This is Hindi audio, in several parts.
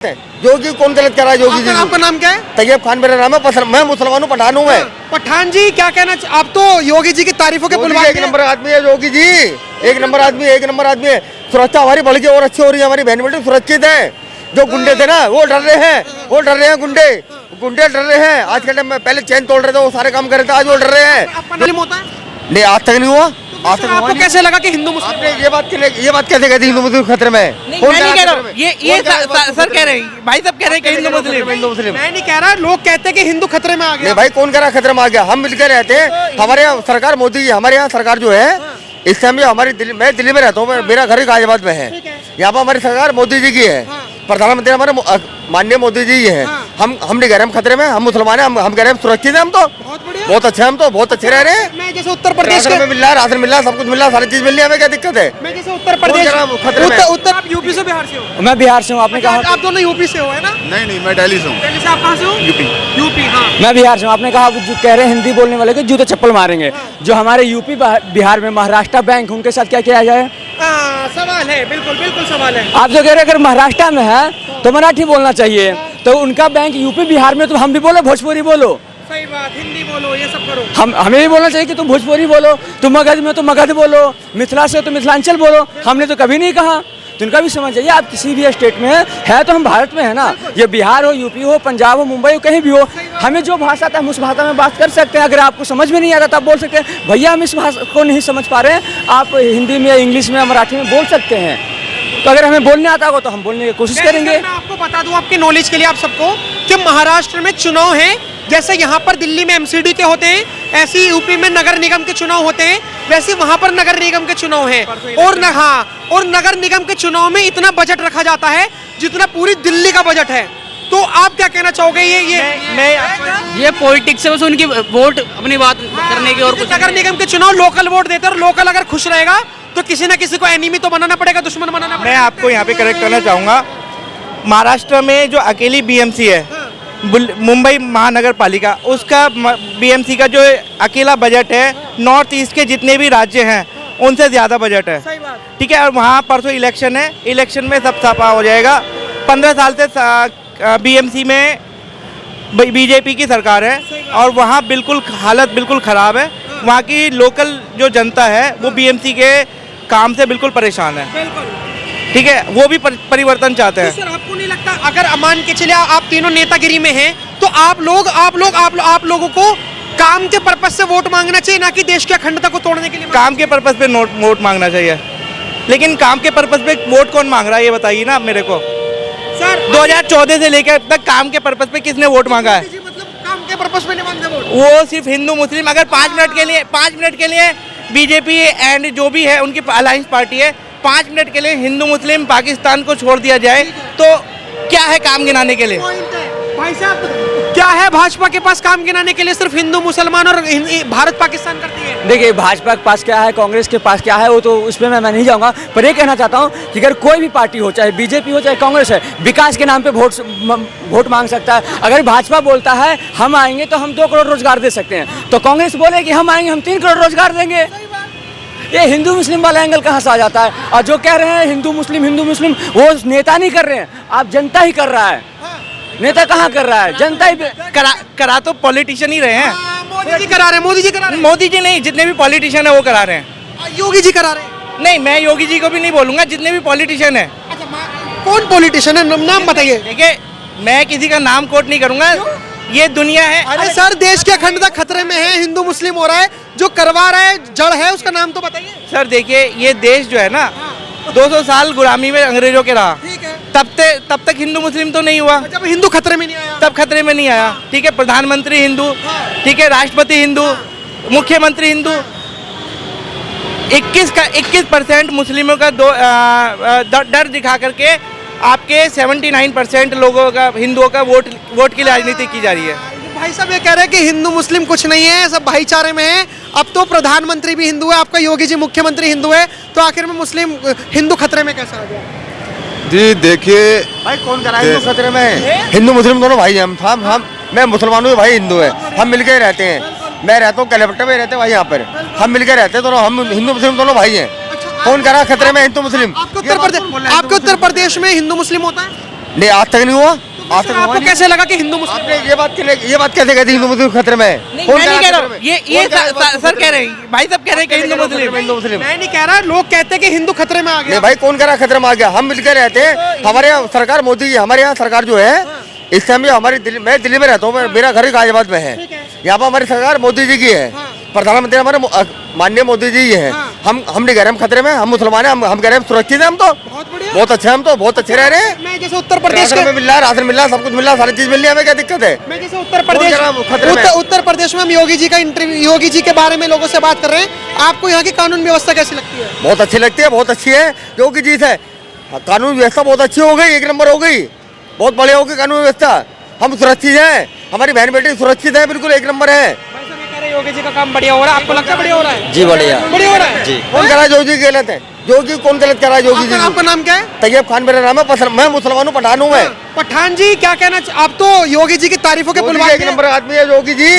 योगी कौन गलत कर रहा है? योगी जी। आपका नाम क्या है? तैयब खान मेरा नाम है। मैं मुसलमान हूँ, पठान हूँ मैं। पठान जी क्या कहना आप तो योगी जी की तारीफों के पुलवान एक नंबर आदमी है योगी जी, एक नंबर आदमी है। सुरक्षा हमारी बढ़ गई और अच्छी हो रही है, हमारी बहन बेटी सुरक्षित है। जो गुंडे थे ना वो डर रहे हैं, गुंडे डर रहे हैं। आज के टाइम में पहले चैन तोड़ रहे थे, वो सारे काम कर रहे थे, आज वो डर रहे हैं। नहीं, आज तक नहीं हुआ। आपको कैसे लगा कि हिंदू मुस्लिम? ये बात कैसे कहती हिंदू मुस्लिम खतरे में? मैं नहीं कह रहा हूँ, ये सर कह रहे हैं, भाई सब कह रहे हैं कि हिंदू मुस्लिम। मैं नहीं कह रहा, लोग कहते हैं कि हिंदू खतरे में आ गया। नहीं भाई, कौन कह रहा खतरे में आ गया? हम मिलकर रहते हैं। हमारे यहाँ सरकार मोदी जी, हमारे यहाँ सरकार जो है इस टाइम हमारी मैं दिल्ली में रहता हूँ, मेरा घर गाजियाबाद में है। यहाँ पर हमारी सरकार मोदी जी की है, प्रधानमंत्री हमारे माननीय मोदी जी है। हम नहीं कह रहे हम खतरे में, हम मुसलमान हैं, हम कह रहे हैं सुरक्षित है। हम तो बहुत अच्छे, हम तो बहुत अच्छे रह रहे हैं। मैं जैसे उत्तर प्रदेश में मिल रहा है, राशन मिल रहा है, सब कुछ मिल रहा है, सारी चीज मिल रही है, हमें क्या दिक्कत है? मैं जैसे उत्तर प्रदेश उत्तर आप यूपी से बिहार से हो? मैं बिहार से हूँ। आपने कहा आप दोनों यूपी से हो है ना? नहीं, मैं दिल्ली से हूँ। दिल्ली से। आप कहाँ से हो? यूपी। हाँ, मैं बिहार से हूँ। आपने कहा जो कह रहे हैं हिंदी बोलने वाले के जूते चप्पल मारेंगे। जो हमारे यूपी बिहार में महाराष्ट्र बैंक, उनके साथ क्या किया जाए? सवाल है, बिल्कुल सवाल है। आप जो कह रहे हैं अगर महाराष्ट्र में है तो मराठी बोलना चाहिए, तो उनका बैंक यूपी बिहार में, तो हम भी बोलो भोजपुरी बोलो। सही बात, हिंदी बोलो, ये सब करो। हमें भी बोलना चाहिए कि तुम भोजपुरी बोलो, तुम मगध में तो मगध बोलो, मिथिला से तो मिथिलांचल बोलो। हमने तो कभी नहीं कहा। तो उनका भी समझ जाइए, आप किसी भी स्टेट में है तो हम भारत में है ना। ये बिहार हो, यूपी हो, पंजाब हो, मुंबई हो, कहीं भी हो, हमें जो भाषा आता है हम उस भाषा में बात कर सकते हैं। अगर आपको समझ में नहीं आता तो आप बोल सकते हैं भैया हम इस भाषा को नहीं समझ पा रहे हैं, आप हिंदी में, इंग्लिश में, मराठी में बोल सकते हैं। तो अगर हमें बोलने आता होगा तो हम बोलने की कोशिश करेंगे। मैं आपको बता दूं आपके नॉलेज के लिए आप सबको कि महाराष्ट्र में चुनाव है, जैसे यहाँ पर दिल्ली में एमसीडी के होते हैं, ऐसे ही यूपी में नगर निगम के चुनाव होते हैं, वैसे वहाँ पर नगर निगम के चुनाव हैं। और नगर निगम के चुनाव में इतना बजट रखा जाता है जितना पूरी दिल्ली का बजट है। तो आप क्या कहना चाहोगे? ये पॉलिटिक्स है, बस उनकी वोट अपनी बात करने की और कुछ। नगर निगम के चुनाव लोकल वोट देते हैं, और लोकल अगर खुश रहेगा तो किसी न किसी को एनिमी तो बनाना पड़ेगा, दुश्मन बनाना पड़ेगा। मैं आपको यहाँ पे करेक्ट करना चाहूँगा, महाराष्ट्र में जो अकेली बीएमसी है, मुंबई महानगर पालिका, उसका बीएमसी का जो अकेला बजट है नॉर्थ ईस्ट के जितने भी राज्य हैं उनसे ज़्यादा बजट है। ठीक है, और वहाँ परसों इलेक्शन है, इलेक्शन में सब साफा हो जाएगा। 15 साल से बीएमसी में बीजेपी की सरकार है और वहाँ बिल्कुल हालत बिल्कुल ख़राब है। वहाँ की लोकल जो जनता है वो बीएमसी के काम से बिल्कुल परेशान है। ठीक है, वो भी परिवर्तन चाहते हैं। सर आपको नहीं लगता अगर मान के चलिए आप तीनों नेतागिरी में हैं तो आप लोगों को काम के पर्पस से वोट मांगना चाहिए, ना कि देश की अखंडता को तोड़ने के लिए? काम के पर्पस पे वोट मांगना चाहिए, लेकिन काम के पर्पस पे वोट कौन मांग रहा है ये बताइए ना आप मेरे को। सर 2014 से लेकर अब तक काम के पर्पस पे किसने वोट मांगा है? मतलब काम के पर्पस पे नहीं मांगते वोट? वो सिर्फ हिंदू मुस्लिम, अगर 5 मिनट के लिए बीजेपी एंड जो भी है उनकी अलायंस पार्टी है, 5 मिनट के लिए हिंदू मुस्लिम पाकिस्तान को छोड़ दिया जाए तो क्या है काम गिनाने के लिए? भाई साहब क्या है भाजपा के पास काम गिनाने के लिए? सिर्फ हिंदू मुसलमान और भारत पाकिस्तान करती है। देखिए भाजपा के पास क्या है, कांग्रेस के पास क्या है, वो तो उस पर मैं नहीं जाऊंगा, पर ये कहना चाहता हूँ कि अगर कोई भी पार्टी हो, चाहे बीजेपी हो चाहे कांग्रेस है, विकास के नाम पे वोट मांग सकता है। अगर भाजपा बोलता है हम आएंगे तो हम 2 करोड़ रोजगार दे सकते हैं, तो कांग्रेस बोले कि हम आएंगे हम 3 करोड़ रोजगार देंगे। ये हिंदू मुस्लिम वाला एंगल कहाँ से आ जाता है? और जो कह रहे हैं हिंदू मुस्लिम, वो नेता नहीं कर रहे हैं, आप जनता ही कर रहा है। नेता कहाँ कर रहा है? जनता ही करा तो पॉलिटिशियन ही रहे हैं। मोदी जी करा रहे हैं। मोदी जी नहीं, जितने भी पॉलिटिशियन है वो करा रहे हैं। योगी जी करा रहे हैं? नहीं, मैं योगी जी को भी नहीं बोलूंगा, जितने भी पॉलिटिशियन है। कौन पॉलिटिशियन है? नाम बताइए। देखिए मैं किसी का नाम कोट नहीं करूंगा, ये दुनिया है। अरे सर देश की अखंडता खतरे में है, हिंदू मुस्लिम हो रहा है, जो करवा रहा है जड़ है, उसका नाम तो बताइए। सर देखिए ये देश जो है ना 200 साल गुलामी में अंग्रेजों के रहा, तब तक हिंदू मुस्लिम तो नहीं हुआ। जब हिंदु खतरे में नहीं आया तब खतरे में नहीं आया। ठीक है, प्रधानमंत्री हिंदू, ठीक है, राष्ट्रपति हिंदू, मुख्यमंत्री हिंदू। 21% मुस्लिमों का डर दिखा करके आपके 79% लोगों का, हिंदुओं का वोट की राजनीति की जा रही है। भाई साहब ये कह रहे हैं कि हिंदू मुस्लिम कुछ नहीं है, सब भाईचारे में है। अब तो प्रधानमंत्री भी हिंदू है, आपका योगी जी मुख्यमंत्री हिंदू है, तो आखिर में हिंदू खतरे में कैसा आ गया? जी देखिए भाई कौन करा हिंदू खतरे में? हिंदू मुस्लिम दोनों भाई हैं हम मैं मुसलमान हूँ, भाई हिंदू है, हम मिलकर रहते हैं। मैं रहता हूँ कैलकटा में, रहते हैं भाई यहाँ पर, हम मिलकर रहते हैं दोनों, हम हिंदू मुस्लिम दोनों भाई हैं। कौन करा खतरे में हिंदू मुस्लिम? आपके उत्तर प्रदेश में हिंदू मुस्लिम होता है? नहीं आज तक नहीं हुआ, आज तक हुआ आपको नहीं। कैसे लगा कि हिंदू मुस्लिम आपने ये बात कैसे कहती हिंदू मुस्लिम खतरे में है? नहीं, कौन मैं कह नहीं रहा कह रहा खतरे हूँ में? ये कौन कह रहा सर कह रहे हैं, भाई साहब कह रहे हैं कि हिंदू मुस्लिम। हिंदू मुस्लिम मैं नहीं कह रहा, लोग कहते हैं कि हिंदू खतरे में आ नहीं गया। भाई, कौन कह रहा खतरे में आ गया? हम मिलकर रहते हैं, हमारे यहाँ सरकार मोदी जी, हमारे यहाँ सरकार जो है इस टाइम जो हमारी दिल्ली, मैं दिल्ली में रहता हूँ, मेरा घर गाजियाबाद में है। यहाँ पर हमारी सरकार मोदी जी की है, प्रधानमंत्री हमारे माननीय मोदी जी है। हम नहीं कह रहे हम खतरे में, हम मुसलमान हैं, हम कह रहे हैं सुरक्षित है, हम तो बहुत बढ़िया। बहुत अच्छे हैं, हम तो बहुत अच्छे रह रहे हैं। मैं जैसे उत्तर प्रदेश राशन के में मिल रहा है, राशन मिल रहा है, सब कुछ मिल रहा है, सारी चीज मिल रही है, हमें क्या दिक्कत है? मैं जैसे उत्तर प्रदेश कौन कह रहा खतरे में? उत्तर प्रदेश में हम योगी जी का इंटरव्यू, योगी जी के बारे में लोगों से बात कर रहे हैं। आपको यहाँ की कानून व्यवस्था कैसी लगती है? बहुत अच्छी लगती है, बहुत अच्छी है, योगी जी से कानून व्यवस्था बहुत अच्छी हो गई, एक नंबर हो गई, बहुत बढ़िया हो गई कानून व्यवस्था। हम सुरक्षित हैं, हमारी बहन बेटी सुरक्षित है, बिल्कुल एक नंबर है। भाई साहब ये कह रहे हैं योगी जी का काम बढ़िया हो रहा है, आपको लगता है बढ़िया हो रहा है? जी बढ़िया बढ़िया हो रहा है जी। कौन कह रहा है योगी गलत है? योगी कौन गलत कह रहा है? योगी जी आपका नाम क्या है? तैयब खान मेरा नाम है, मैं मुसलमान हूँ, पठान हूँ मैं। पठान जी क्या कहना आप तो योगी जी की तारीफों के योगी पुलवान एक नंबर आदमी है योगी जी,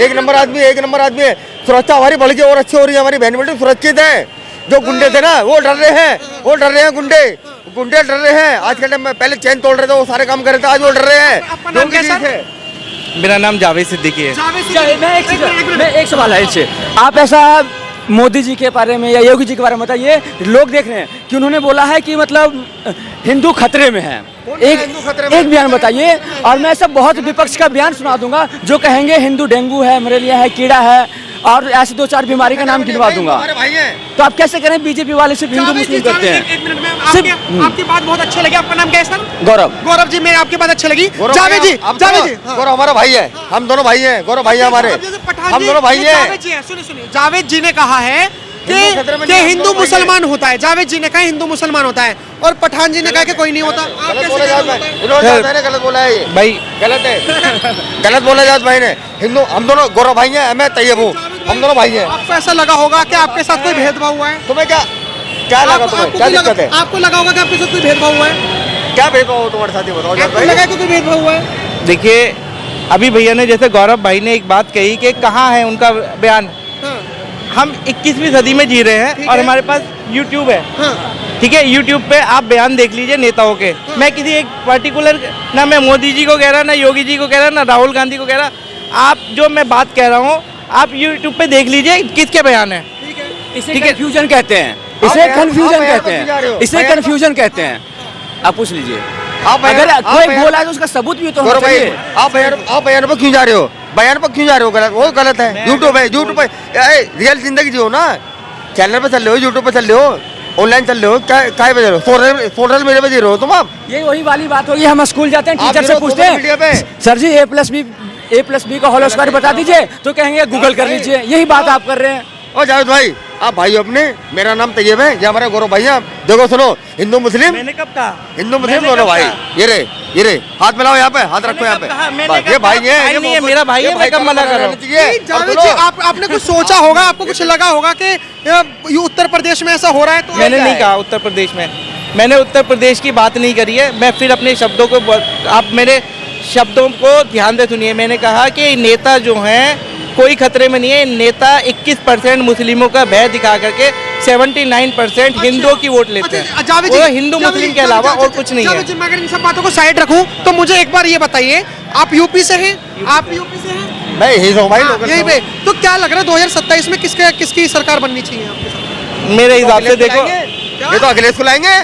एक नंबर आदमी, एक नंबर आदमी है। सुरक्षा हमारी बढ़ के और अच्छी हो रही है, हमारी बहन बेटी सुरक्षित है। जो गुंडे थे ना वो डर रहे हैं, वो डर रहे हैं, गुंडे डर रहे हैं। आज के टाइम में पहले चैन तोड़ रहे थे, वो सारे काम कर रहे थे, आज वो डर रहे हैं। आपका नाम क्या है सर? मेरा नाम जावेद सिद्दीकी है। मैं एक सवाल है इससे, आप ऐसा मोदी जी के बारे में या योगी जी के बारे में बताइए, लोग देख रहे हैं कि उन्होंने बोला है कि मतलब हिंदू खतरे में है। एक बयान बताइए, और मैं सब बहुत विपक्ष का बयान सुना दूंगा जो कहेंगे हिंदू डेंगू है, मलेरिया है, कीड़ा है, और ऐसे 2-4 बीमारी का नाम गिनवा दूंगा। हमारे भाई हैं। तो आप कैसे करें? बीजेपी वाले सिर्फ हिंदू मुस्लिम करते हैं। एक मिनट में सिर्फ- आपकी बात बहुत अच्छी लगी। आपका नाम क्या है सर? गौरव। गौरव जी, मैं आपकी बात अच्छी लगी। गौरव जावेद जी, भाई, जावेद जी, हाँ। गौरव हमारा भाई है, हम दोनों भाई हैं, गौरव भाई है हमारे, अब जैसे पठान हम जी- दोनों भाई ये हैं। जावेद जी हैं, सुनिए जावेद जी ने कहा है हिंदू खतरे में कि नहीं, हम हिंदू दोनों भाई मुसलमान होता है। जावेद जी ने कहा हिंदू मुसलमान होता है, और पठान जी ने कहा कि कोई नहीं होता। आप गलत कैसे बोला कह जात रहे भाई, हो? इन्होंने जात भाई ने गलत बोला है, ये भाई गलत है, गलत बोला जात भाई ने। हिंदू हम दोनों, गौरव भाई हैं, मैं तैयब हूँ, हम दोनों भाई हैं। आपको ऐसा लगा होगा कि आपके साथ कोई भेदभाव हुआ है? तुम्हें क्या लगा? तुम्हें क्या दिक्कत है? आपको लगा होगा कि आपके साथ कोई भेदभाव हुआ है? क्या भेदभाव हो तुम्हारे साथ, ये बताओ जात आपको भाई। लगा कि कोई भेदभाव हुआ है? देखिए, अभी भैया ने जैसे गौरव भाई ने एक बात कही कि कहाँ है उनका बयान। हाँ, हम 21वीं सदी में जी रहे हैं ठीक और है। हमारे पास यूट्यूब है, हाँ। ठीक है। यूट्यूब पे आप बयान देख लीजिए नेताओं के। मैं किसी एक पर्टिकुलर, ना मैं मोदी जी को कह रहा, ना योगी जी को कह रहा, ना राहुल गांधी को कह रहा। आप जो मैं बात कह रहा हूँ, आप यूट्यूब पे देख लीजिए किसके बयान है। इसे ठीक है। कंफ्यूजन कहते हैं, आप इसे बयान- कंफ्यूजन आप बयान कहते पर क्यों जा रहे हैं, हो? इसे बयान पर- कंफ्यूजन कहते हैं। आप पूछ लीजिए, आप बयान- अगर आप कोई बयान- बोला है तो उसका सबूत भी तो होना गौरव भाई, चाहिए। आप बयान पर क्यों जा रहे हो? बयान पर क्यों जा रहे हो? गलत, वो गलत है। यूट्यूब है, यूट्यूब पे रियल जिंदगी जियो ना, चैनल पे चल रहे हो, यूट्यूब पे चल रहे हो, ऑनलाइन चल रहे हो, क्या बजा रहे हो? सोशल मीडिया पे जी रहे हो तुम आप? ये वही वाली बात होगी, हम स्कूल जाते हैं, आप टीचर से गिरो पूछते सोशल मीडिया पे। हैं सर जी A+B का होल स्क्वायर बता दीजिए, तो कहेंगे गूगल कर लीजिए। यही बात आप कर रहे हैं। ओ जावेद भाई, आप भाई अपने, मेरा नाम तैयब है, ये हमारे गौरव भाई हैं। देखो सुनो, हिंदू मुस्लिम, मैंने कब कहा? हिंदू मुस्लिम मैंने दोनों कब भाई। कहा? ये रे हाथ मिलाओ, यहाँ पे हाथ रखो, यहाँ कब कहा? पे मैंने बस, कब ये भाई कहा? है, भाई ये नहीं है, मोहब्बत- मेरा भाई ये है, मैं कब मना कर रहा हूँ? रहना चाहिए। जावेद और जी, सुनो, आपने कुछ सोचा होगा, आपको कुछ लगा होगा कि ये उत्तर प्रदेश में ऐसा हो रहा है, तो मैंने क्या नहीं है? कहा उत्तर प्रदेश में, मैंने उत्तर प्रदेश की बात नहीं करी है। मैं फिर अपने शब्दों को आप मेरे शब्दों को ध्यान से सुनिए। मैंने कहा कि नेता जो हैं कोई खतरे में नहीं है। नेता 21% मुस्लिमों का भय दिखा करके 79% हिंदुओं की वोट लेते अच्छा, हैं। जावेद जी, वो हिंदू जावेद मुस्लिम जी, के अलावा जावेद और जी, कुछ नहीं जावेद है। जी, मैं अगर इन सब बातों को साइड रखूं तो मुझे एक बार ये बताइए, आप यूपी से हैं? आप यूपी से हैं? मैं यही हूँ भाई, हाँ, लोकल यही से पे। हूँ। तो क्या लग रहा है 2027 में किसकी सरकार बननी चाहिए आपके साथ? मेरे हिसाब से अखिलेश को देखो, लाएंगे? ये तो अखिलेश को लाएंगे,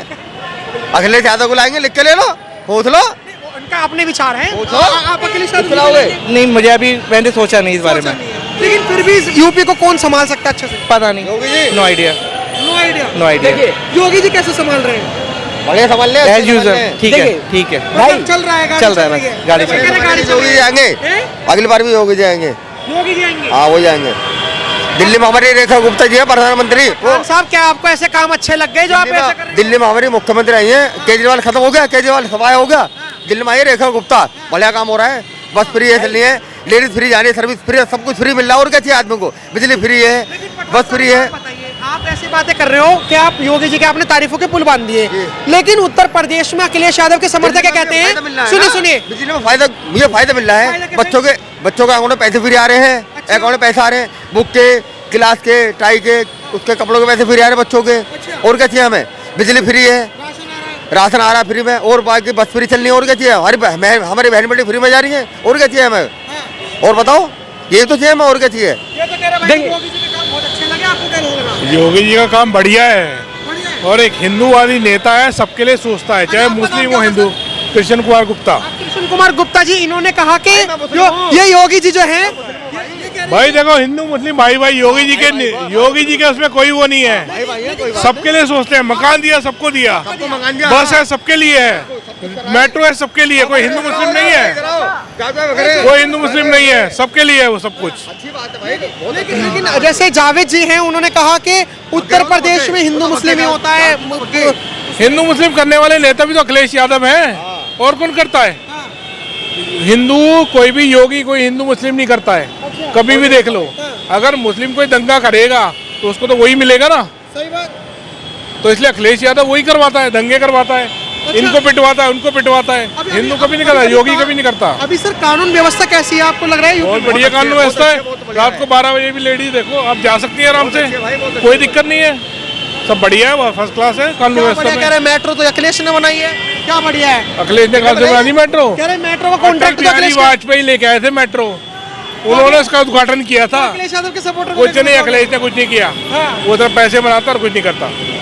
अखिलेश यादव को लाएंगे, लिख के ले लो, पूछ लो। उनका अपने विचार है। पूछो। आप अकेले साथ किसको लाओगे? नहीं मुझे अभी मैंने सोचा नहीं इस बारे में, लेकिन फिर भी यूपी को कौन संभाल सकता है अच्छे से? पता नहीं, Yogi ji. No idea, no idea. No idea. देखिए योगी जी कैसे संभाल रहे हैं? बढ़िया समझ ले, एज अच्छे समझ यूजल, ले। ठीक है, देखिए, ठीक है। मतलब चल रहा है, गाड़ी चल रहा है, रही बस, गाड़ी चल रही है। कहते हैं गाड़ी चल योगी रही जी है। आएंगे, हैं? अगली बार भी योगी जी आएंगे। योगी जी आएंगे। हाँ वो जाएंगे। दिल्ली में हमारी रेखा गुप्ता जी है प्रधानमंत्री, वो खान साहब, क्या आपको ऐसे काम अच्छे लग गए जो आप ऐसे कर रहे हैं? दिल्ली में हमारी मुख्यमंत्री आई है। केजरीवाल खत्म हो गया, केजरीवाल सफाया हो गया, दिल्ली में आई है रेखा गुप्ता, बढ़िया काम हो रहा है। बस फ्री है, चलनी है, लेडीज फ्री, जाने सर्विस फ्री, सब कुछ फ्री मिल रहा है। और क्या चाहिए आदमी को? बिजली फ्री है, लेकिन पठान बस फ्री है। साहब, बताइए, आप ऐसी बातें कर रहे हो कि आप योगी जी के आपने तारीफों के पुल बांध दिए, लेकिन उत्तर प्रदेश में अखिलेश यादव के समर्थक क्या कहते फायदा मिल रहा हैं? है सुनिए ना? सुनिए, बिजली में फायदा, मुझे फायदा मिल रहा फायदा है। कैसे? बच्चों के अकाउंट में पैसे फ्री आ रहे हैं, अकाउंट में पैसे आ रहे हैं, बुक के, क्लास के, टाई के, उसके कपड़ों के पैसे फ्री आ रहे हैं बच्चों के। और क्या चाहिए हमें? बिजली फ्री है, राशन आ रहा है फ्री में, और बाकी बस फ्री चलनी है, और क्या चाहिए? हमारी बहन बेटी फ्री में जा रही है, और क्या चाहिए हमें? और बताओ, ये तो चाहिए हमें, और क्या चाहिए? ये तो कह रहे भाई योगी जी के काम बहुत अच्छे लगे, आपको क्या लगा? योगी जी का काम बढ़िया है और एक हिंदूवादी नेता है, सबके लिए सोचता है, चाहे मुस्लिम हो हिंदू। कृष्ण कुमार गुप्ता। कृष्ण कुमार गुप्ता जी, इन्होंने कहा कि ये योगी जी जो है, भाई देखो, हिंदू मुस्लिम भाई भाई, योगी जी के उसमें कोई वो नहीं है, सबके लिए सोचते हैं। मकान दिया, सबको दिया, बस है सबके लिए है, मेट्रो है सबके लिए, कोई हिंदू मुस्लिम नहीं है, कोई हिंदू मुस्लिम नहीं है, सबके लिए है वो सब कुछ। लेकिन जैसे जावेद जी हैं, उन्होंने कहा कि उत्तर प्रदेश में हिंदू मुस्लिम ही होता है। हिंदू मुस्लिम करने वाले नेता भी तो अखिलेश यादव हैं, और कौन करता है? हिंदू कोई भी योगी कोई हिंदू मुस्लिम नहीं करता है, कभी भी देख लो। अगर मुस्लिम कोई दंगा करेगा तो उसको तो वही मिलेगा ना। सही बात। तो इसलिए अखिलेश यादव वही करवाता है, दंगे करवाता है, इनको पिटवाता है, उनको पिटवाता है। हिंदू कभी नहीं करता, योगी कभी नहीं करता। अभी सर कानून व्यवस्था कैसी है, आपको लग रहा है? बहुत बढ़िया कानून व्यवस्था है, रात को 12 बजे भी लेडीज देखो आप जा सकती है आराम से, कोई दिक्कत नहीं है, सब बढ़िया है, फर्स्ट क्लास है कानून व्यवस्था कह में। रहे मेट्रो तो अखिलेश ने बनाई है, क्या बढ़िया है? अखिलेश ने कहा बना दी मेट्रो, कह रहे मेट्रो का कॉन्ट्रैक्ट तो अखिलेश वाजपेयी लेके आए थे मेट्रो, उन्होंने उसका उद्घाटन किया था। यादव के सपोर्टर कुछ नहीं, अखिलेश ने कुछ नहीं किया, वो तो पैसे बनाता और कुछ नहीं करता।